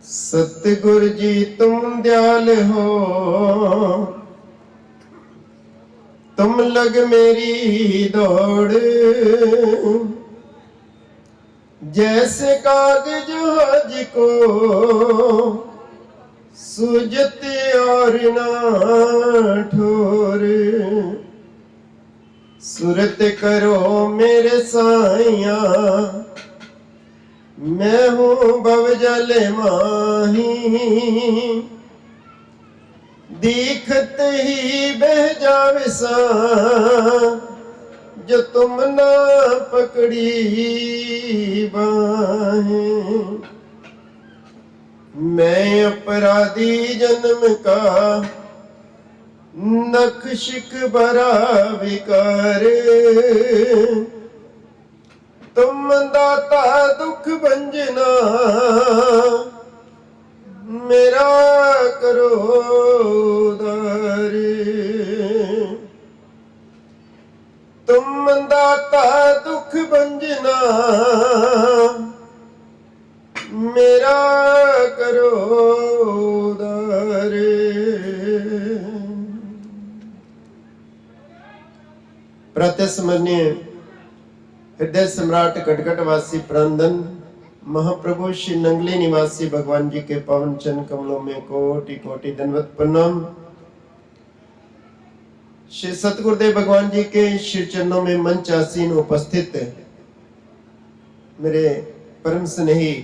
सतगुरु जी तुम दयाल हो, तुम लग मेरी दौड़। जैसे कागज हज को सूझते और ना ठोर। सुरत करो मेरे साइया, मैं हूँ भवजल माही। दीखत ही बह जावे सा, जो तुम ना पकड़ी बाहें। मैं अपराधी जन्म का नक्शिक भरा विकार। तुम दाता दुख भंजना, मेरा करो उद्धार। तुम दाता दुख भंजना, मेरा करो उद्धार। प्रत्यस्मरणीय हृदय सम्राट कटकटवासी प्रांदन महाप्रभु श्री नंगली निवासी भगवान जी के पावन चरण कमलों में कोटि कोटि दंडवत प्रणाम। श्री सतगुरुदेव भगवान जी के श्री चरणों में मंच आसीन उपस्थित मेरे परम स्नेही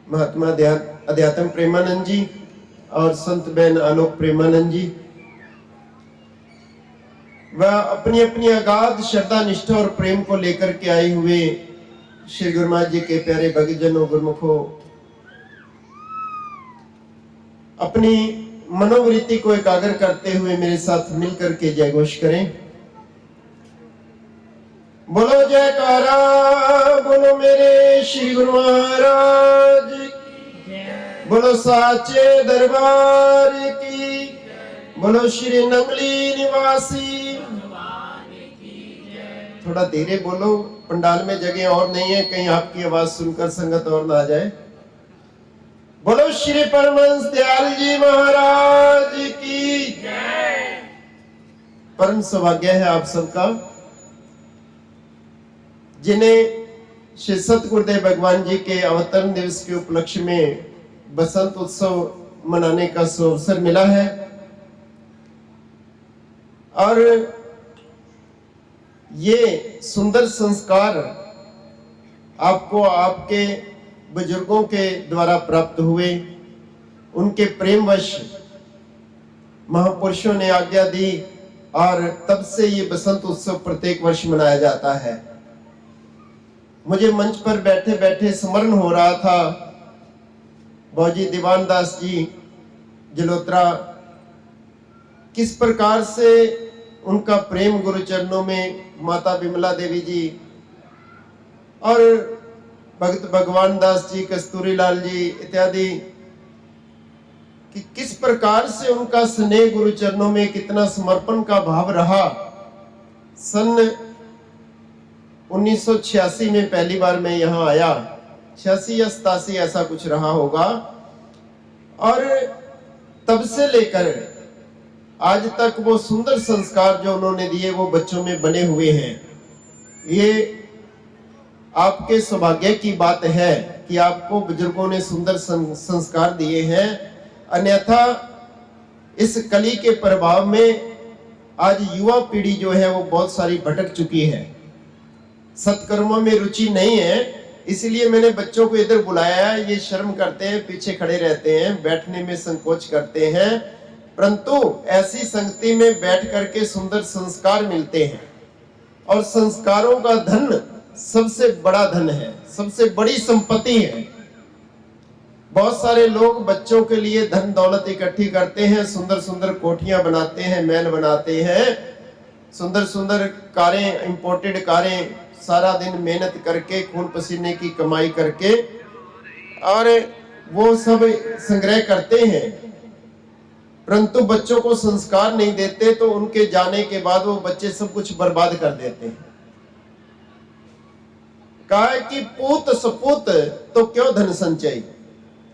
महात्मा अध्यात्म प्रेमानंद जी और संत बहन आलोक प्रेमानंद जी, वह अपनी अपनी अगाध श्रद्धा निष्ठा और प्रेम को लेकर के आए हुए श्री गुरु महाराज जी के प्यारे भक्तजनों गुरुमुखों, अपनी मनोवृत्ति को एकाग्र करते हुए मेरे साथ मिलकर के जय घोष करें। बोलो जयकारा, बोलो मेरे श्री गुरु महाराज, बोलो साचे दरबार की, बोलो श्री नंगली निवासी। थोड़ा धीरे बोलो, पंडाल में जगह और नहीं है, कहीं आपकी आवाज सुनकर संगत और ना आ जाए। बोलो श्री परमहंस दयाल जी महाराज की जय। परम सौभाग्य है आप सबका, जिन्हें श्री सतगुरुदेव भगवान जी के अवतरण दिवस के उपलक्ष्य में बसंत उत्सव मनाने का अवसर मिला है। और ये सुंदर संस्कार आपको आपके बुजुर्गों के द्वारा प्राप्त हुए, उनके प्रेमवश महापुरुषों ने आज्ञा दी और तब से ये बसंत उत्सव प्रत्येक वर्ष मनाया जाता है। मुझे मंच पर बैठे बैठे स्मरण हो रहा था बाबूजी दीवान दास जी जलोत्रा, किस प्रकार से उनका प्रेम गुरु चरणों में, माता विमला देवी जी और भक्त भगवान दास जी, कस्तूरी लाल जी इत्यादि, कि किस प्रकार से उनका स्नेह गुरु चरणों में, कितना समर्पण का भाव रहा। सन 1986 में पहली बार मैं यहाँ आया, 86 या 87 ऐसा कुछ रहा होगा, और तब से लेकर आज तक वो सुंदर संस्कार जो उन्होंने दिए वो बच्चों में बने हुए हैं। ये आपके सौभाग्य की बात है कि आपको बुजुर्गों ने सुंदर संस्कार दिए हैं, अन्यथा इस कली के प्रभाव में आज युवा पीढ़ी जो है वो बहुत सारी भटक चुकी है, सत्कर्मों में रुचि नहीं है। इसलिए मैंने बच्चों को इधर बुलाया है। ये शर्म करते हैं, पीछे खड़े रहते हैं, बैठने में संकोच करते हैं, परंतु ऐसी संगति में बैठ करके सुंदर संस्कार मिलते हैं। और संस्कारों का धन सबसे बड़ा धन है, सबसे बड़ी संपत्ति है। बहुत सारे लोग बच्चों के लिए धन दौलत इकट्ठी करते हैं, सुंदर सुंदर कोठियां बनाते हैं, महल बनाते हैं, सुंदर सुंदर कारें, इंपोर्टेड कारें, सारा दिन मेहनत करके, खून पसीने की कमाई करके, और वो सब संग्रह करते हैं, परंतु बच्चों को संस्कार नहीं देते, तो उनके जाने के बाद वो बच्चे सब कुछ बर्बाद कर देते हैं। कहा है कि पूत सपूत तो क्यों धन संचय।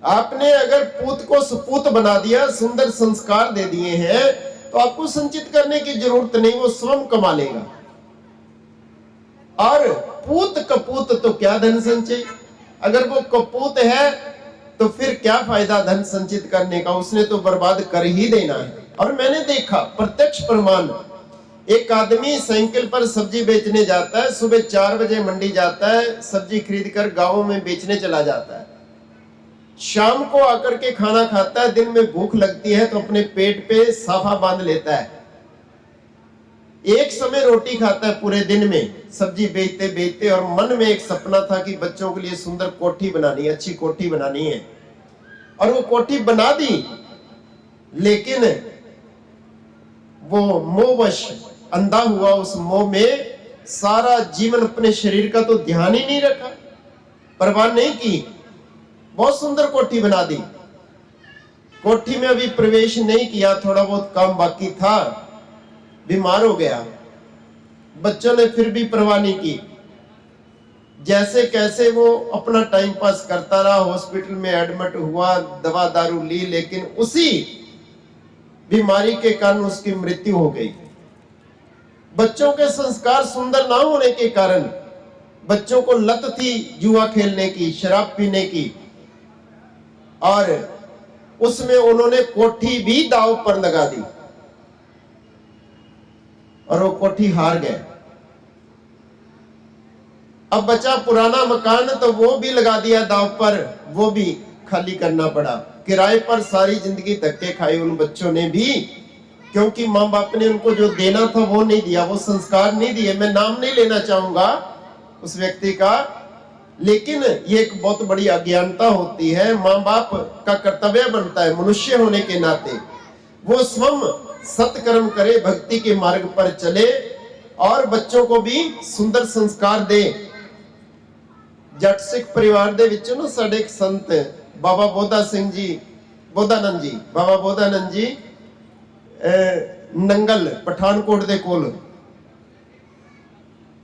आपने अगर पूत को सपूत बना दिया, सुंदर संस्कार दे दिए हैं, तो आपको संचित करने की जरूरत नहीं, वो स्वयं कमा लेगा। और पूत कपूत तो क्या धन संचय, अगर वो कपूत है तो फिर क्या फायदा धन संचित करने का, उसने तो बर्बाद कर ही देना है। और मैंने देखा प्रत्यक्ष प्रमाण, एक आदमी साइकिल पर सब्जी बेचने जाता है, सुबह 4 बजे मंडी जाता है, सब्जी खरीद कर गांवों में बेचने चला जाता है, शाम को आकर के खाना खाता है, दिन में भूख लगती है तो अपने पेट पे साफा बांध लेता है, एक समय रोटी खाता है पूरे दिन में सब्जी बेचते बेचते। और मन में एक सपना था कि बच्चों के लिए सुंदर कोठी बनानी है, अच्छी कोठी बनानी है, और वो कोठी बना दी, लेकिन वो मोहवश अंधा हुआ, उस मोह में सारा जीवन अपने शरीर का तो ध्यान ही नहीं रखा, परवाह नहीं की। बहुत सुंदर कोठी बना दी, कोठी में अभी प्रवेश नहीं किया, थोड़ा बहुत काम बाकी था, बीमार हो गया। बच्चों ने फिर भी परवाह नहीं की, जैसे कैसे वो अपना टाइम पास करता रहा, हॉस्पिटल में एडमिट हुआ, दवा दारू ली, लेकिन उसी बीमारी के कारण उसकी मृत्यु हो गई। बच्चों के संस्कार सुंदर ना होने के कारण बच्चों को लत थी जुआ खेलने की, शराब पीने की, और उसमें उन्होंने कोठी भी दांव पर लगा दी और वो कोठी हार गए। अब बचा पुराना मकान, तो वो भी लगा दिया दांव पर, वो भी खाली करना पड़ा। किराए पर सारी जिंदगी धक्के खाए उन बच्चों ने भी, क्योंकि माँ बाप ने उनको जो देना था वो नहीं दिया, वो संस्कार नहीं दिए। मैं नाम नहीं लेना चाहूंगा उस व्यक्ति का, लेकिन ये एक बहुत बड़ी अज्ञानता होती है। माँ बाप का कर्तव्य बनता है मनुष्य होने के नाते वो स्वयं सत्कर्म करे, भक्ति के मार्ग पर चले और बच्चों को भी सुंदर संस्कार दे। जट सिख परिवार दे विचों ना साडे एक संत बाबा बोधानंद जी, बाबा बोधानंद जी नंगल पठानकोट दे कोल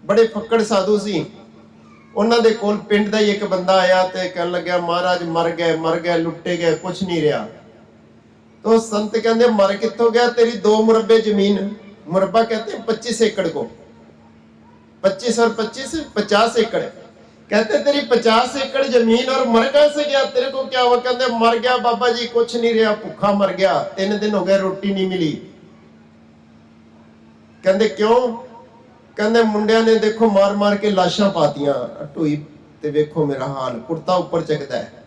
बड़े फक्कड़ साधु सी। उन्हां दे कोल पिंड दा ही एक बंदा आया ते कहन लग्या महाराज मर गए लुट्टे गए, कुछ नहीं रहा। तो संत कहंदे मर कित्थों गया, तेरी 2 मुरब्बे जमीन, मुरब्बा कहते हैं 25 एकड़ को, 25 और 25 50 एकड़। कहते तेरी 50 एकड़ जमीन और मर कैसे गया, तेरे को क्या हुआ? कहते मर गया बाबा जी, कुछ नहीं रहा, भूखा मर गया, 3 दिन हो गए रोटी नहीं मिली। कहते क्यों? कहते मुंडिया ने देखो मार मार के लाशा पातियां ढोई ते वेखो मेरा हाल, कुर्ता ऊपर चकदा है।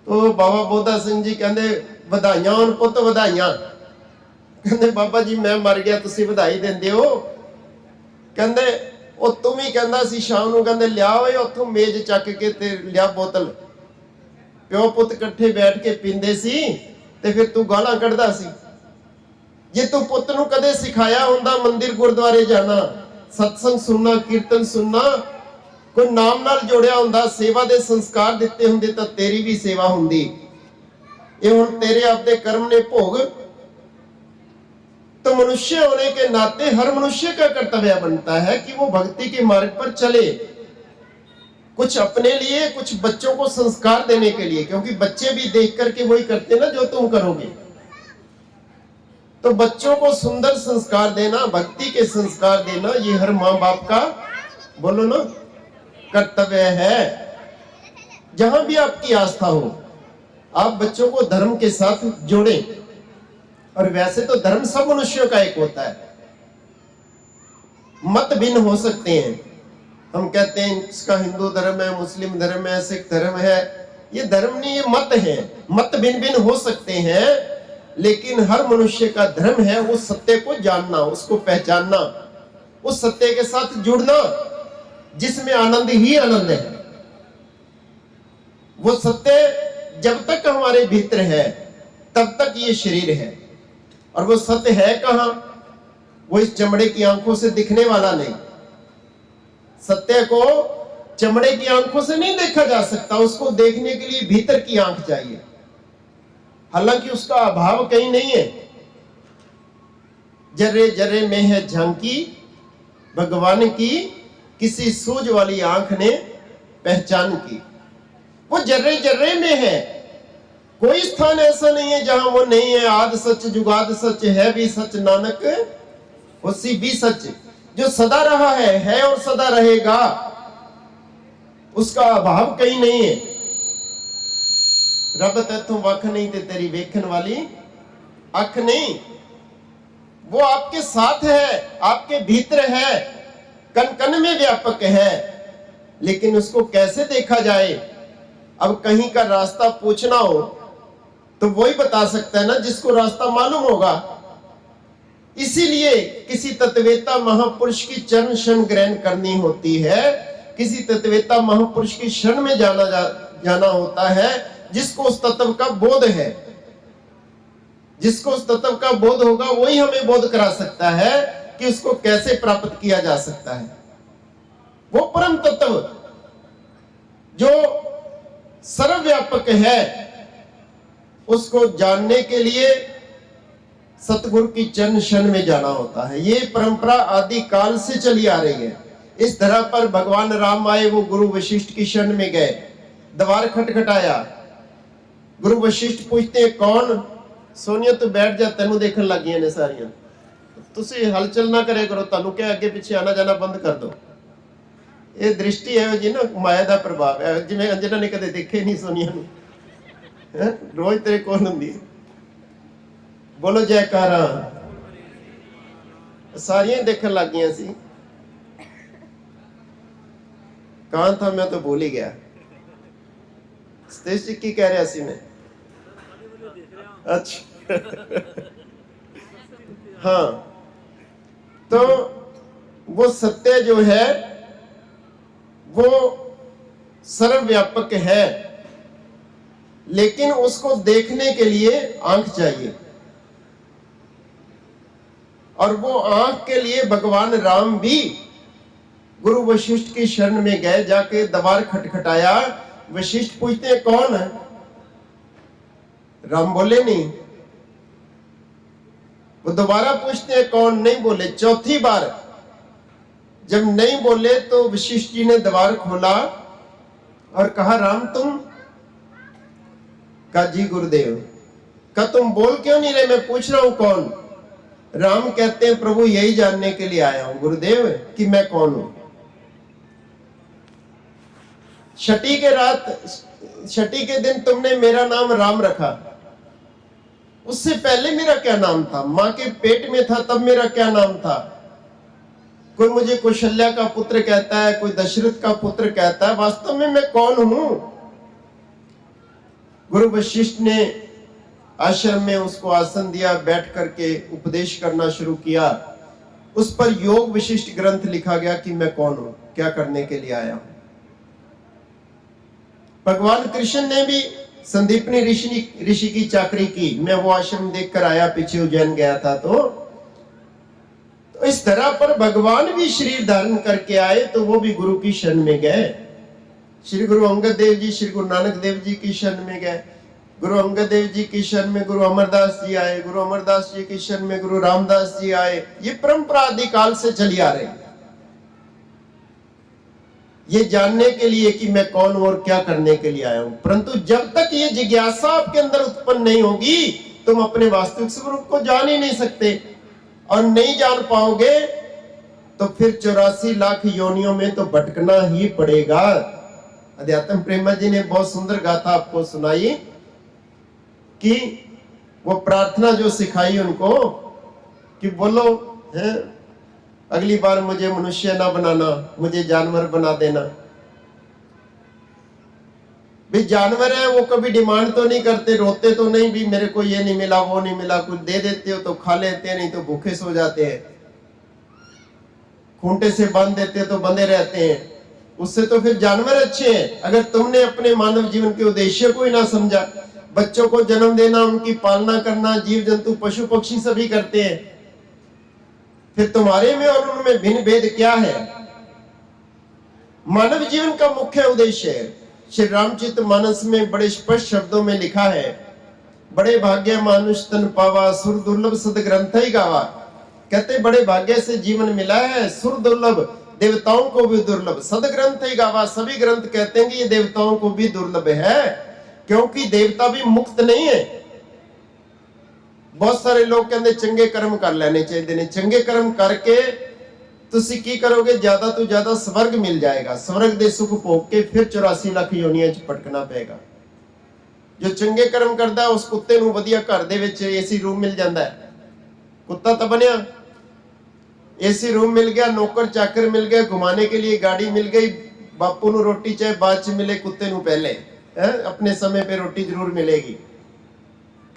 तो बाबा बोधा सिंह जी कहते ਵਧਾਈਆਂ ਹੁਣ ਪੁੱਤ ਵਧਾਈਆਂ। ਕਹਿੰਦੇ ਬਾਬਾ ਜੀ ਮੈਂ ਮਰ ਗਿਆ, ਤੁਸੀਂ ਵਧਾਈ ਦਿੰਦੇ ਹੋ? ਕਹਿੰਦੇ ਉਹ ਤੂੰ ਵੀ ਕਹਿੰਦਾ ਸੀ ਸ਼ਾਮ ਨੂੰ, ਕਹਿੰਦੇ ਲਿਆ ਓਏ ਉੱਥੋਂ ਮੇਜ਼ ਚੱਕ ਕੇ ਤੇ ਲਿਆ ਬੋਤਲ, ਪਿਓ ਪੁੱਤ ਇਕੱਠੇ ਬੈਠ ਕੇ ਪੀਂਦੇ ਸੀ ਤੇ ਫਿਰ ਤੂੰ ਗਾਲਾਂ ਕੱਢਦਾ ਸੀ। ਜੇ ਤੂੰ ਪੁੱਤ ਨੂੰ ਕਦੇ ਸਿਖਾਇਆ ਹੁੰਦਾ ਮੰਦਿਰ ਗੁਰਦੁਆਰੇ ਜਾਣਾ, ਸਤਸੰਗ ਸੁਣਨਾ, ਕੀਰਤਨ ਸੁਣਨਾ, ਕੋਈ ਨਾਮ ਨਾਲ ਜੋੜਿਆ ਹੁੰਦਾ, ਸੇਵਾ ਦੇ ਸੰਸਕਾਰ ਦਿੱਤੇ ਹੁੰਦੇ ਤਾਂ ਤੇਰੀ ਵੀ ਸੇਵਾ ਹੁੰਦੀ। ये हुण तेरे आपके कर्म ने भोग। तो मनुष्य होने के नाते हर मनुष्य का कर्तव्य बनता है कि वो भक्ति के मार्ग पर चले, कुछ अपने लिए, कुछ बच्चों को संस्कार देने के लिए, क्योंकि बच्चे भी देख करके वही करते ना जो तुम करोगे। तो बच्चों को सुंदर संस्कार देना, भक्ति के संस्कार देना, ये हर माँ बाप का बोलो ना कर्तव्य है। जहां भी आपकी आस्था हो आप बच्चों को धर्म के साथ जोड़ें। और वैसे तो धर्म सब मनुष्यों का एक होता है, मत भिन्न हो सकते हैं। हम कहते हैं इसका हिंदू धर्म है, मुस्लिम धर्म है, सिख धर्म है, ये धर्म नहीं, ये मत है। मत भिन्न भिन्न हो सकते हैं, लेकिन हर मनुष्य का धर्म है उस सत्य को जानना, उसको पहचानना, उस सत्य के साथ जुड़ना जिसमें आनंद ही आनंद है। वो सत्य जब तक हमारे भीतर है तब तक ये शरीर है। और वो सत्य है कहां? वो इस चमड़े की आंखों से दिखने वाला नहीं। सत्य को चमड़े की आंखों से नहीं देखा जा सकता, उसको देखने के लिए भीतर की आंख चाहिए। हालांकि उसका अभाव कहीं नहीं है। जर्रे जर्रे में है झांकी भगवान की, किसी सूझ वाली आंख ने पहचान की। वो जर्रे जर्रे में है, कोई स्थान ऐसा नहीं है जहां वो नहीं है। आद सच जुगाद सच, है भी सच नानक होसी भी सच। जो सदा रहा है और सदा रहेगा, उसका अभाव कहीं नहीं है। रब तैथों वख नहीं ते तेरी वेखन वाली अख नहीं। वो आपके साथ है, आपके भीतर है, कन कन में व्यापक है, लेकिन उसको कैसे देखा जाए? अब कहीं का रास्ता पूछना हो तो वही बता सकता है ना जिसको रास्ता मालूम होगा। इसीलिए किसी तत्ववेता महापुरुष की चरण शरण ग्रहण करनी होती है, किसी तत्ववेता महापुरुष की शरण में जाना होता है, जिसको उस तत्व का बोध है। जिसको उस तत्व का बोध होगा वही हमें बोध करा सकता है कि उसको कैसे प्राप्त किया जा सकता है। वो परम तत्व जो सर्वव्यापक है, उसको जानने के लिए सतगुरु की चरण शरण में जाना होता है। ये परंपरा आदि काल से चली आ रही है। इस धरा पर भगवान राम आए, वो गुरु वशिष्ठ की शरण में गए, द्वार खटखटाया। गुरु वशिष्ठ पूछते कौन? सोनिया तू बैठ जा, तेनू देखने लग गई ने सारियां, तुसी हलचल ना करे करो, तानू क्या अगे पीछे आना जाना बंद कर दो। ये दृष्टि है जी ना, माया का प्रभाव है। जिवें अंजना ने कदे देखे नहीं सोनिया नू, रोज तेरे कोल हुंदी है। बोलो जयकारा। सारियां देखने लग गई सी। कहां था मैं तो भूल ही गया। सतेश जी की कह रहा सी मैं? अच्छा हाँ, तो वो सत्य जो है वो सर्वव्यापक है, लेकिन उसको देखने के लिए आंख चाहिए। और वो आंख के लिए भगवान राम भी गुरु वशिष्ठ की शरण में गए, जाके द्वार खटखटाया। वशिष्ठ पूछते हैं कौन है? राम बोले नहीं। वो दोबारा पूछते हैं कौन? नहीं बोले। चौथी बार जब नहीं बोले तो वशिष्ठ जी ने द्वार खोला और कहा राम तुम? कहा जी गुरुदेव। कहा तुम बोल क्यों नहीं रहे? मैं पूछ रहा हूं कौन? राम कहते हैं प्रभु यही जानने के लिए आया हूं गुरुदेव कि मैं कौन हूं। छठी के दिन तुमने मेरा नाम राम रखा, उससे पहले मेरा क्या नाम था? मां के पेट में था तब मेरा क्या नाम था? कोई मुझे कौशल्या का पुत्र कहता है, कोई दशरथ का पुत्र कहता है, वास्तव में मैं कौन हूं? गुरु वशिष्ठ ने आश्रम में उसको आसन दिया, बैठ करके उपदेश करना शुरू किया। उस पर योग विशिष्ट ग्रंथ लिखा गया कि मैं कौन हूं, क्या करने के लिए आया हूं। भगवान कृष्ण ने भी संदीपनी ऋषि की चाकरी की। मैं वो आश्रम देखकर आया, पीछे उज्जैन गया था। तो इस तरह पर भगवान भी शरीर धारण करके आए, तो वो भी गुरु की शरण में गए। श्री गुरु अंगद देव जी श्री गुरु नानक देव जी की शरण में गए। गुरु अंगद देव जी की शरण में गुरु अमरदास जी आए। गुरु अमरदास जी की शरण में गुरु रामदास जी आए। ये परंपरा आदि काल से चली आ रही है, ये जानने के लिए कि मैं कौन हूं और क्या करने के लिए आया हूं। परंतु जब तक ये जिज्ञासा आपके अंदर उत्पन्न नहीं होगी, तुम अपने वास्तविक स्वरूप को जान ही नहीं सकते। और नहीं जान पाओगे तो फिर 84 लाख योनियों में तो भटकना ही पड़ेगा। अध्यात्म प्रेमा जी ने बहुत सुंदर गाथा आपको सुनाई कि वो प्रार्थना जो सिखाई उनको कि बोलो है अगली बार मुझे मनुष्य ना बनाना, मुझे जानवर बना देना। भी जानवर है, वो कभी डिमांड तो नहीं करते, रोते तो नहीं भी मेरे को ये नहीं मिला वो नहीं मिला। कुछ दे देते हो तो खा लेते हैं, नहीं तो भूखे सो जाते हैं। खूंटे से बांध देते तो बंधे रहते हैं। उससे तो फिर जानवर अच्छे हैं। अगर तुमने अपने मानव जीवन के उद्देश्य को ही ना समझा, बच्चों को जन्म देना, उनकी पालना करना, जीव जंतु पशु पक्षी सभी करते हैं, फिर तुम्हारे में और उनमें भिन्न भेद क्या है? मानव जीवन का मुख्य उद्देश्य है। श्री रामचरित मानस में बड़े स्पष्ट शब्दों में लिखा है, बड़े भाग्य मानुष तन पावा, सुर दुर्लभ सद ग्रंथ ही गावा। कहते बड़े भाग्य से जीवन मिला है, सुर दुर्लभ देवताओं को भी दुर्लभ। सदग्रंथ ही गावा, सभी ग्रंथ कहते हैं कि ये देवताओं को भी दुर्लभ है, क्योंकि देवता भी मुक्त नहीं है। बहुत सारे लोग कहते चंगे कर्म कर लेने चाहिए ने, चंगे कर्म करके तुसी की करोगे, ज्यादा तो ज्यादा स्वर्ग मिल जाएगा, स्वर्ग दे सुख भोग के फिर 84 लाख योनियां च भटकना पेगा। जो चंगे कर्म करता है उस कुत्ते ਨੂੰ ਵਧੀਆ ਘਰ ਦੇ ਵਿੱਚ ਏਸੀ रूम मिल जाता है, कुत्ता तो बनया, एसी रूम मिल गया, नौकर चाकर मिल गया, घुमाने के लिए गाड़ी मिल गई, बापू नु रोटी चाहे बाद च मिले, कुत्ते नु पहले है, अपने समय पे रोटी जरूर मिलेगी।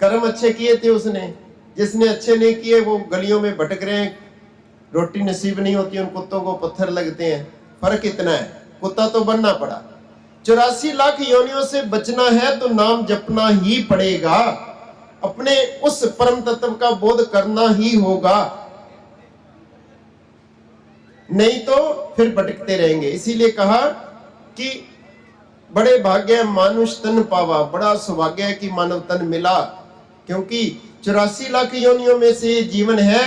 कर्म अच्छे किए थे उसने, जिसने अच्छे नहीं किए वो गलियों में भटक रहे हैं, रोटी नसीब नहीं होती, उन कुत्तों को पत्थर लगते हैं। फर्क इतना है, कुत्ता तो बनना पड़ा। 84 लाख योनियों से बचना है तो नाम जपना ही पड़ेगा, अपने उस परम तत्व का बोध करना ही होगा, नहीं तो फिर भटकते रहेंगे। इसीलिए कहा कि बड़े भाग्य मानुष तन पावा, बड़ा सौभाग्य है कि मानव तन मिला, क्योंकि 84 लाख योनियों में से जीवन है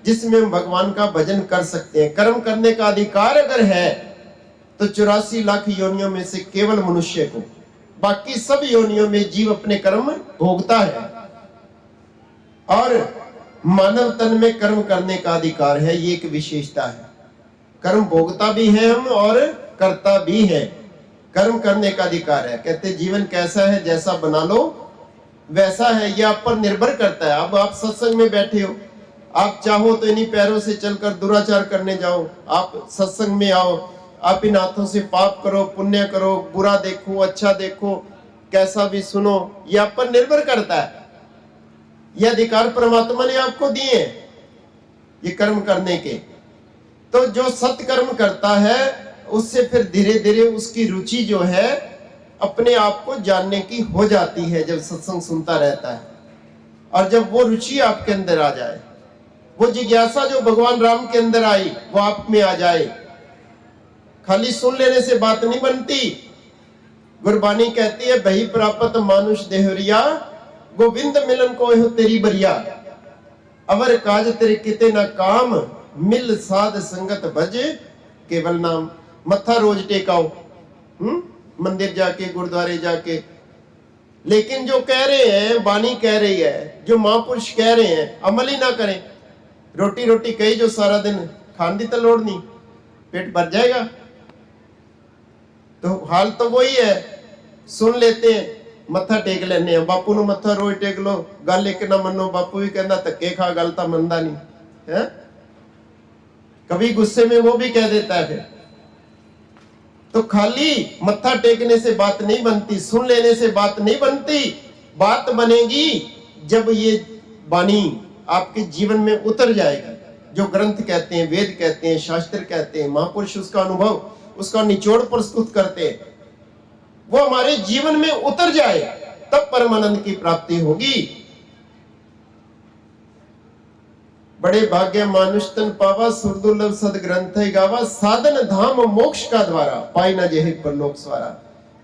जिसमें हम भगवान का भजन कर सकते हैं। कर्म करने का अधिकार अगर है तो 84 लाख योनियों में से केवल मनुष्य को, बाकी सब योनियों में जीव अपने कर्म भोगता है, और मानव तन में कर्म करने का अधिकार है। ये एक विशेषता है, कर्म भोगता भी है हम और करता भी है, कर्म करने का अधिकार है। कहते जीवन कैसा है, जैसा बना लो वैसा है, यह आप पर निर्भर करता है। अब आप सत्संग में बैठे हो, आप चाहो तो इन्हीं पैरों से चलकर दुराचार करने जाओ, आप सत्संग में आओ, आप इन हाथों से पाप करो, पुण्य करो, बुरा देखो, अच्छा देखो, कैसा भी सुनो, यह आप पर निर्भर करता है। यह अधिकार परमात्मा ने आपको दिए ये कर्म करने के। तो जो सत्कर्म करता है उससे फिर धीरे धीरे उसकी रुचि जो है अपने आप को जानने की हो जाती है, जब सत्संग सुनता रहता है। और जब वो रुचि आपके अंदर आ जाए, वो जिज्ञासा जो भगवान राम के अंदर आई वो आप में आ जाए, खाली सुन लेने से बात नहीं बनती। गुरबानी कहती है बही प्राप्त मानुष देहरिया, गोविंद मिलन को हो तेरी बरिया, अवर काज तेरे किते ना काम, मिल साध संगत भज केवल नाम। मत्था रोज टेकाओ, मंदिर जाके, गुरुद्वारे जाके, लेकिन जो कह रहे हैं, वाणी कह रही है, जो महापुरुष कह रहे हैं, अमल ही ना करें। रोटी रोटी कही जो सारा दिन, खान दी तो लोड़ नहीं, पेट भर जाएगा। तो हाल तो वही है, सुन लेते हैं, मत्था टेक लेने हैं। बापू नु मत्था रोज टेक लो, गल एक ना मनो, बापू भी कहना धक्के खा, गल तो मनता नहीं है। कभी गुस्से में वो भी कह देता है। फिर तो खाली मत्था टेकने से बात नहीं बनती, सुन लेने से बात नहीं बनती। बात बनेगी जब ये वाणी आपके जीवन में उतर जाएगी। जो ग्रंथ कहते हैं, वेद कहते हैं, शास्त्र कहते हैं, महापुरुष उसका अनुभव, उसका निचोड़ प्रस्तुत करते हैं, वो हमारे जीवन में उतर जाए, तब परमानंद की प्राप्ति होगी। बड़े भाग्य मानुष तन पावा, सुरदुर्लभ सदग्रंथ गावा, साधन धाम मोक्ष का द्वारा, पाई न जेहि परलोक स्वारा।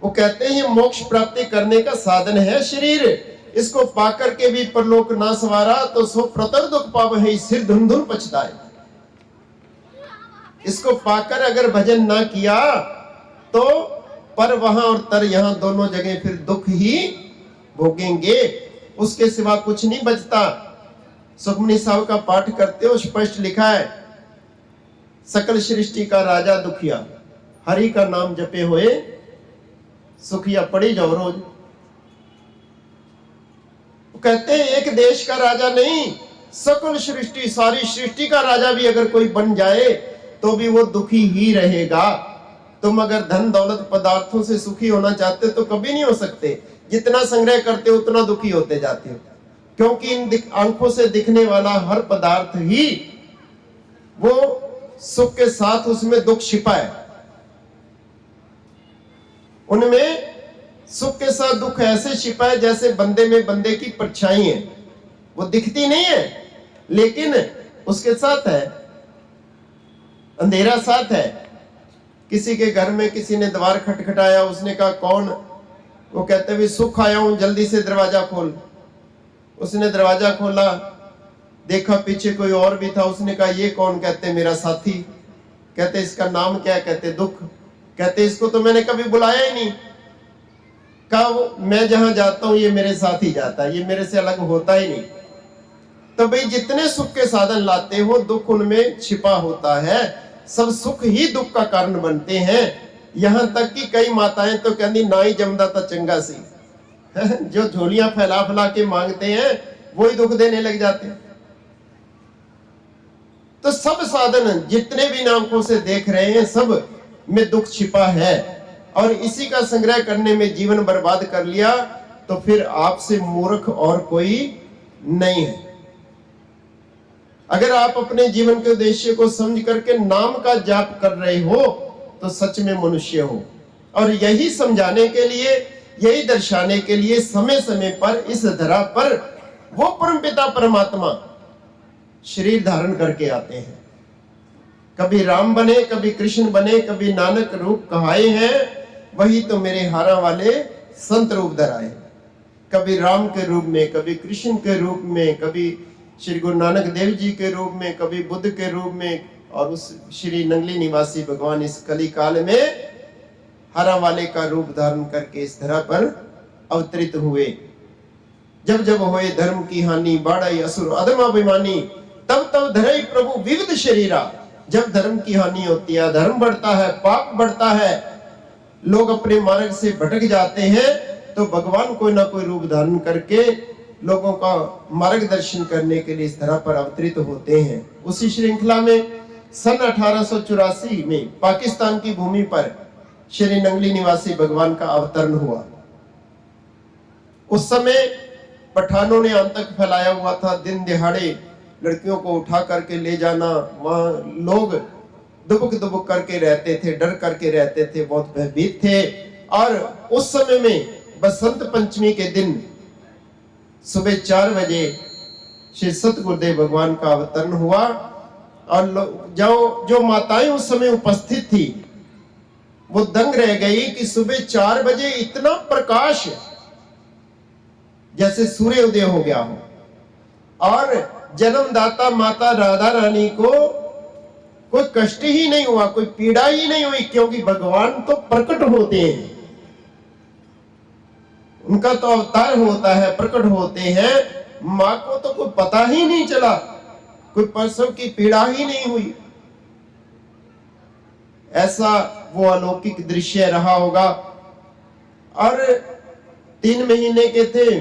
वो कहते हैं मोक्ष प्राप्ति करने का साधन है शरीर, इसको पाकर के भी परलोक ना सवारा, तो सो प्रतर दुख पाव है सिर धुन धुन पछताए। इसको पाकर अगर भजन ना किया तो पर वहां और तर यहां दोनों जगह फिर दुख ही भोगेंगे, उसके सिवा कुछ नहीं बचता। सुखमनी साहब का पाठ करते हो, स्पष्ट लिखा है, सकल सृष्टि का राजा दुखिया, हरि का नाम जपे हुए सुखिया, पड़ी जाओ रोज। कहते हैं एक देश का राजा नहीं, सकल सृष्टि, सारी सृष्टि का राजा भी अगर कोई बन जाए तो भी वो दुखी ही रहेगा। तुम अगर धन दौलत पदार्थों से सुखी होना चाहते तो कभी नहीं हो सकते। जितना संग्रह करते हो उतना दुखी होते जाते हो, क्योंकि इन आंखों से दिखने वाला हर पदार्थ ही वो सुख के साथ उसमें दुख छिपा है। उनमें सुख के साथ दुख ऐसे छिपा है जैसे बंदे में बंदे की परछाई है, वो दिखती नहीं है लेकिन उसके साथ है, अंधेरा साथ है। किसी के घर में किसी ने द्वार खटखटाया, उसने कहा कौन? वो कहते भी सुख आया हूं, जल्दी से दरवाजा खोल। उसने दरवाजा खोला, देखा पीछे कोई और भी था, उसने कहा ये कौन? कहते मेरा साथी। कहते इसका नाम क्या है? कहते दुख। कहते इसको तो मैंने कभी बुलाया ही नहीं। कब मैं जहां जाता हूं ये मेरे साथ ही जाता है, ये मेरे से अलग होता ही नहीं। तो भाई जितने सुख के साधन लाते हो दुख उनमें छिपा होता है। सब सुख ही दुख का कारण बनते हैं। यहां तक कि कई माताएं तो कहती ना ही जमदा था चंगा सी। जो झोलियां फैला फैला के मांगते हैं वही दुख देने लग जाते हैं। तो सब साधन जितने भी आंखों से देख रहे हैं सब में दुख छिपा है, और इसी का संग्रह करने में जीवन बर्बाद कर लिया तो फिर आपसे मूर्ख और कोई नहीं है। अगर आप अपने जीवन के उद्देश्य को समझ करके नाम का जाप कर रहे हो तो सच में मनुष्य हो। और यही समझाने के लिए, यही दर्शाने के लिए समय समय पर इस धरा पर वो परमपिता परमात्मा शरीर धारण करके आते हैं। कभी राम बने, कभी कृष्ण बने, कभी नानक रूप कहाए हैं, वही तो मेरे हारा वाले संत रूप धराए। कभी राम के रूप में, कभी कृष्ण के रूप में, कभी श्री गुरु नानक देव जी के रूप में, कभी बुद्ध के रूप में, और उस श्री नंगली निवासी भगवान इस कली काल में हरा वाले का रूप धारण करके इस धरा पर अवतरित हुए। जब जब होए धर्म की हानि, बाढ़ई असुर अधम अभिमानी, तब तब धरई प्रभु विविध शरीरा। जब धर्म की हानि होती है, धर्म बढ़ता है, पाप बढ़ता है, लोग अपने मार्ग से भटक जाते हैं, तो भगवान कोई ना कोई रूप धारण करके लोगों का मार्गदर्शन करने के लिए इस तरह पर अवतरित होते हैं। उसी श्रृंखला में सन 1884 में पाकिस्तान की भूमि पर श्री नंगली निवासी भगवान का अवतरण हुआ। उस समय पठानों ने आतंक फैलाया हुआ था। दिन दिहाड़े लड़कियों को उठा करके ले जाना, वहां लोग दुबक दुबक करके रहते थे, डर करके रहते थे, बहुत भयभीत थे। और उस समय में बसंत पंचमी के दिन सुबह 4 बजे श्री सत गुरुदेव भगवान का अवतरण हुआ। और जो माताएं उस समय उपस्थित थी वो दंग रह गई कि सुबह 4 बजे इतना प्रकाश, जैसे सूर्य उदय हो गया हो, और जन्मदाता माता राधा रानी को कोई कष्ट ही नहीं हुआ, कोई पीड़ा ही नहीं हुई, क्योंकि भगवान तो प्रकट होते हैं, उनका तो अवतार होता है, प्रकट होते हैं। मां को तो कोई पता ही नहीं चला, कोई प्रसव की पीड़ा ही नहीं हुई। ऐसा वो अलौकिक दृश्य रहा होगा। और 3 महीने के थे,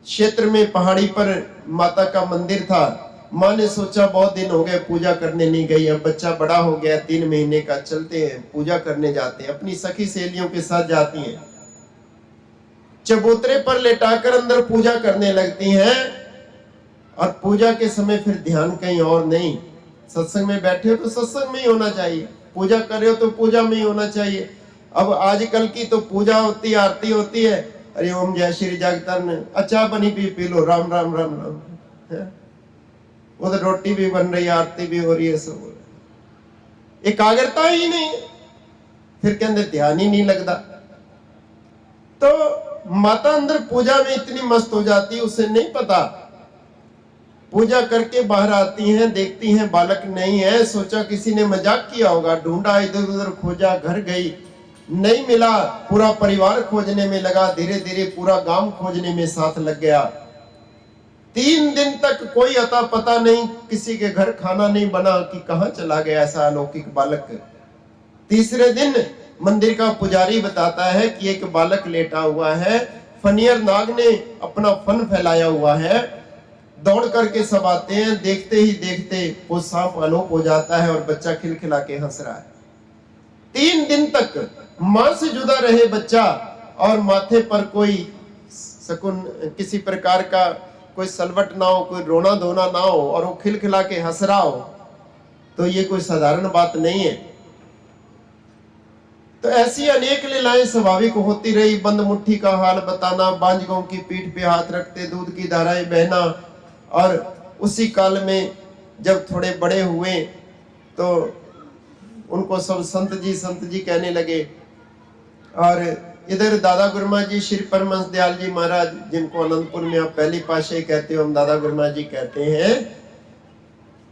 क्षेत्र में पहाड़ी पर माता का मंदिर था। माँ ने सोचा बहुत दिन हो गए पूजा करने नहीं गई, अब बच्चा बड़ा हो गया, 3 महीने का, चलते हैं पूजा करने जाते हैं। अपनी सखी सहेलियों के साथ जाती हैं, चबूतरे पर लेटाकर अंदर पूजा करने लगती हैं। और पूजा के समय फिर ध्यान कहीं और नहीं। सत्संग में बैठे हो तो सत्संग में ही होना चाहिए, पूजा कर रहे हो तो पूजा में ही होना चाहिए। अब आजकल की तो पूजा होती है, आरती होती है, अरे ओम जय श्री जगतन, अच्छा बनी पी लो, राम राम राम राम, उधर रोटी भी बन रही है, आरती भी हो रही है, सब हो रहा है, एकाग्रता ही नहीं है। फिर कहते ध्यान ही नहीं लगता। तो माता अंदर पूजा में इतनी मस्त हो जाती है, उसे नहीं पता। पूजा करके बाहर आती हैं, देखती हैं बालक नहीं है, सोचा किसी ने मजाक किया होगा, ढूंढा, इधर उधर खोजा, घर गई, नहीं मिला, पूरा परिवार खोजने में लगा, धीरे धीरे पूरा गांव खोजने में साथ लग गया। 3 दिन तक कोई अता पता नहीं, किसी के घर खाना नहीं बना कि कहां चला गया ऐसा अलौकिक बालक। तीसरे दिन मंदिर का पुजारी बताता है कि एक बालक लेटा हुआ है, फनियर नाग ने अपना फन फैलाया हुआ है। दौड़ करके सब आते हैं, देखते ही देखते वो सांप अलोप हो जाता है और बच्चा खिलखिला के हंस रहा है। 3 दिन तक मां से जुदा रहे बच्चा, और माथे पर कोई शकुन, किसी प्रकार का कोई सलवट ना हो, कोई रोना धोना ना हो, और वो खिलखिला के हंस रहा हो, तो ये कोई साधारण बात नहीं है। तो ऐसी अनेक लीलाएं स्वाभाविक होती रही। बंद मुट्ठी का हाल बताना, बांझों की पीठ पे हाथ रखते दूध की धाराएं बहना। और उसी काल में जब थोड़े बड़े हुए तो उनको सब संत जी कहने लगे। और इधर दादा गुरमा जी, श्री परमहंस दयाल जी महाराज, जिनको अनंतपुर में आप पहली पातशाही कहते हो, हम दादा गुरमा जी कहते हैं,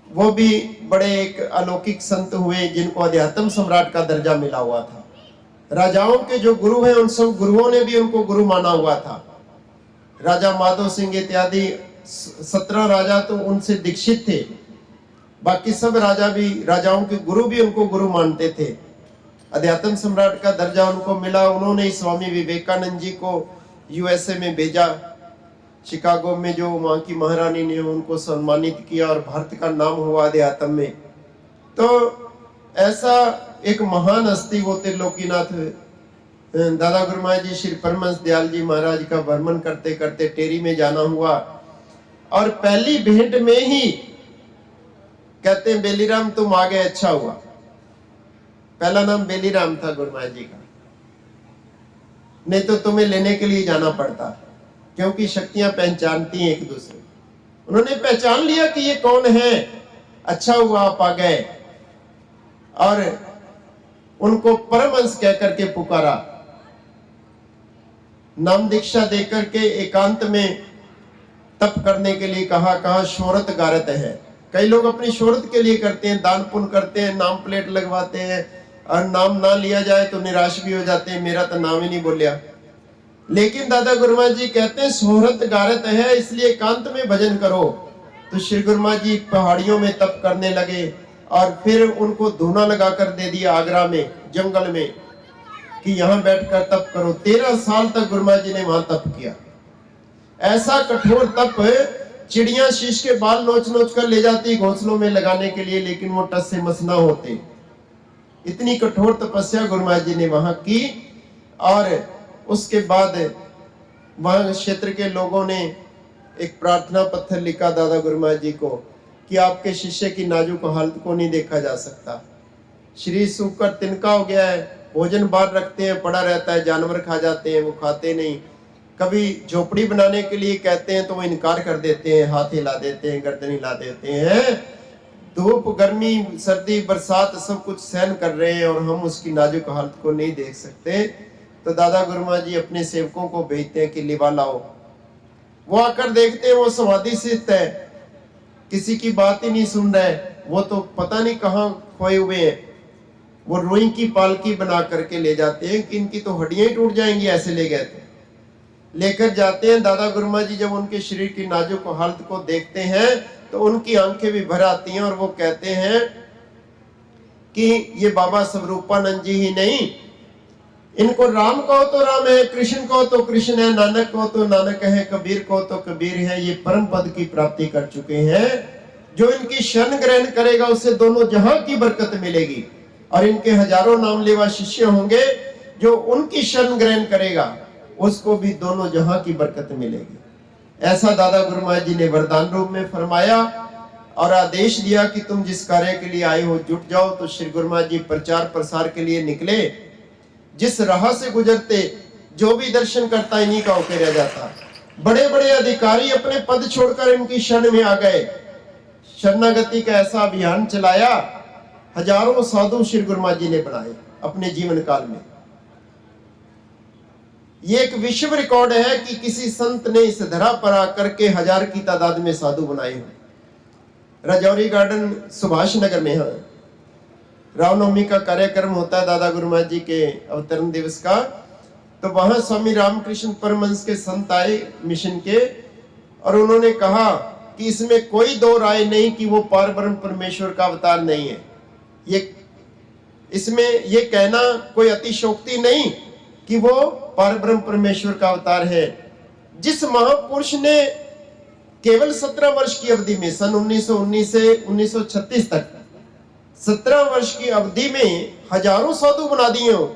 वो भी बड़े एक अलौकिक संत हुए जिनको अध्यात्म सम्राट का दर्जा मिला हुआ था। राजाओं के जो गुरु हैं उन सब गुरुओं ने भी उनको गुरु माना हुआ था। राजा माधो सिंह इत्यादि 17 राजा तो उनसे दीक्षित थे, बाकी सब राजाओं के गुरु भी उनको गुरु मानते थे। अध्यात्म सम्राट का दर्जा उनको मिला। उन्होंने ही स्वामी विवेकानंद जी को यूएसए में भेजा। शिकागो में जो वहां की महारानी ने उनको सम्मानित किया और भारत का नाम हुआ अध्यात्म में। तो ऐसा एक महान हस्ती वो त्रिलोकीनाथ दादा गुरु महाराज जी श्री परमहंस दयाल जी महाराज का भ्रमण करते करते टेरी में जाना हुआ और पहली भेंट में ही कहते हैं बेलीराम तुम आ गए, अच्छा हुआ। पहला नाम बेलीराम था गुरु महाराज जी का, नहीं तो तुम्हें लेने के लिए जाना पड़ता, क्योंकि शक्तियां पहचानती हैं एक दूसरे। उन्होंने पहचान लिया कि ये कौन है, अच्छा हुआ आप आ गए, और उनको परमहंस कह करके पुकारा। नाम दीक्षा देकर के एकांत में तप करने के लिए कहा शोहरत गारत है। कई लोग अपनी शोहरत के लिए करते हैं, दान पुण्य करते हैं, नाम प्लेट लगवाते हैं, और नाम ना लिया जाए तो निराश भी हो जाते हैं, मेरा तो नाम ही नहीं बोलिया। लेकिन दादा गुरु महाराज जी कहते हैं शोहरत गारत है, इसलिए एकांत में भजन करो। तो श्री गुरु महाराज जी पहाड़ियों में तप करने लगे और फिर उनको धूना लगाकर दे दिया आगरा में जंगल में कि यहाँ बैठकर तप करो। 13 साल तक गुरु महाराज जी ने वहां तप किया। ऐसा कठोर तप, चिड़ियां शीश के बाल नोच नोच कर ले जाती घोंसलों में लगाने के लिए, लेकिन वो टस से मस ना होते। इतनी कठोर तपस्या गुरु महाराज जी ने वहां की। और उसके बाद वहां क्षेत्र के लोगों ने एक प्रार्थना पत्र लिखा दादा गुरु महाराज जी को कि आपके शिष्य की नाजुक हालत को नहीं देखा जा सकता, शरीर सूखकर तिनका हो गया है, भोजन बाहर रखते हैं पड़ा रहता है, जानवर खा जाते हैं, वो खाते नहीं। कभी झोपड़ी बनाने के लिए कहते हैं तो वो इनकार कर देते हैं, हाथ हिला देते हैं, गर्दन हिला देते हैं। धूप गर्मी सर्दी बरसात सब कुछ सहन कर रहे हैं और हम उसकी नाजुक हालत को नहीं देख सकते। तो दादा गुरु महाराज जी अपने सेवकों को भेजते हैं कि लिवा लाओ। वो आकर देखते हैं वो समाधि स्थित है, किसी की बात ही नहीं सुन रहे, वो तो पता नहीं कहाँ खोए हुए हैं। वो रुई की पालकी बना करके ले जाते हैं कि इनकी तो हड्डियां ही टूट जाएंगी, ऐसे ले गए थे। लेकर जाते हैं। दादा गुरु महाराज जी जब उनके शरीर की नाजुक हालत को देखते हैं तो उनकी आंखें भी भर आती हैं और वो कहते हैं कि ये बाबा स्वरूपानंद जी ही नहीं, इनको राम कहो तो राम है, कृष्ण कहो तो कृष्ण है, नानक कहो तो नानक है, कबीर कहो तो कबीर है। ये परम पद की प्राप्ति कर चुके हैं। जो इनकी शरण ग्रहण करेगा उसे दोनों जहां की बरकत मिलेगी, और इनके हजारों नाम लेवा शिष्य होंगे, जो उनकी शरण ग्रहण करेगा उसको भी दोनों जहां की बरकत मिलेगी। ऐसा दादा गुरु महाराज जी ने वरदान रूप में फरमाया और आदेश दिया कि तुम जिस कार्य के लिए आए हो जुट जाओ। तो श्री गुरु महाराज जी प्रचार प्रसार के लिए निकले। जिस राह से गुजरते जो भी दर्शन करता इन्हीं का होकर रह जाता। बड़े बड़े अधिकारी अपने पद छोड़कर इनकी शरण में आ गए। शरणागति का ऐसा अभियान चलाया, हजारों साधु श्री गुरु महाराज जी ने बनाए अपने जीवन काल में। ये एक विश्व रिकॉर्ड है कि किसी संत ने इस धरा पर आकर के 1000 की तादाद में साधु बनाए हो। राजौरी गार्डन सुभाष नगर में है, रामनवमी का कार्यक्रम होता है दादा गुरु महाराज जी के अवतरण दिवस का। तो वहां स्वामी रामकृष्ण परमहंस के संत आए मिशन के, और उन्होंने कहा कि इसमें कोई दो राय नहीं कि वो पारब्रह्म परमेश्वर का अवतार नहीं है। ये इसमें ये कहना कोई अतिशोक्ति नहीं कि वो पारब्रह्म परमेश्वर का अवतार है। जिस महापुरुष ने केवल 17 वर्ष की अवधि में, सन 1919 से 1936 तक 17 वर्ष की अवधि में हजारों साधु बना दिए हो।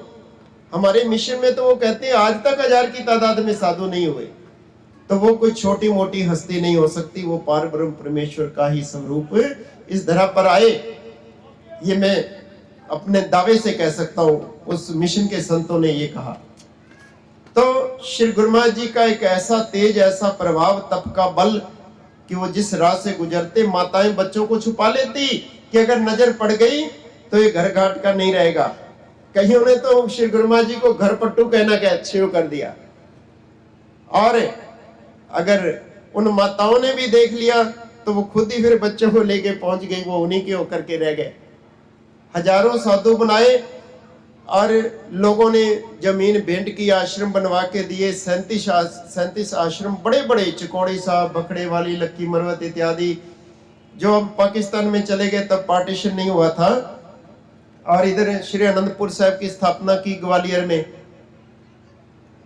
हमारे मिशन में तो वो कहते हैं आज तक 1000 की तादाद में साधु नहीं हुए। तो वो कोई छोटी मोटी हस्ती नहीं हो सकती, वो पारब्रह्म परमेश्वर का ही स्वरूप इस धरा पर आए। ये मैं अपने दावे से कह सकता हूं, उस मिशन के संतों ने ये कहा। तो श्री गुरु महाराज जी का एक ऐसा तेज, ऐसा प्रभाव, तप का बल कि वो जिस राह से गुजरते माताएं बच्चों को छुपा लेती कि अगर नजर पड़ गई तो ये घर घाट का नहीं रहेगा। कहीं उन्हें तो श्री गुरु महाराज जी को घर पट्टू कहना क्या शुरू कर दिया। और अगर उन माताओं ने भी देख लिया तो वो खुद ही फिर बच्चों को लेके पहुंच गई, वो उन्हीं के होकर के रह गए। हजारों साधु बनाए और लोगों ने जमीन भेंट की, आश्रम बनवा के दिए। 37 आश्रम, बड़े बड़े, चकौड़ी साहब, बखड़े वाली, लक्की मरवत इत्यादि। जो अब पाकिस्तान में चले गए तब पार्टीशन नहीं हुआ था। और इधर श्री आनंदपुर साहब की स्थापना की ग्वालियर में,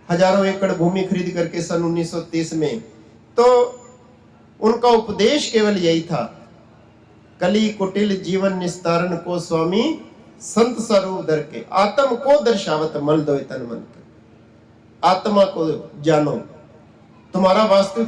हजारों एकड़ भूमि खरीद करके सन 1930 में। तो उनका उपदेश केवल यही था, कली कुटिल जीवन निस्तारण को स्वामी संत स्वरूप धर के, आत्म को दर्शावत मल दो तन मन के। आत्मा को जानो, तुम्हारा वास्तविक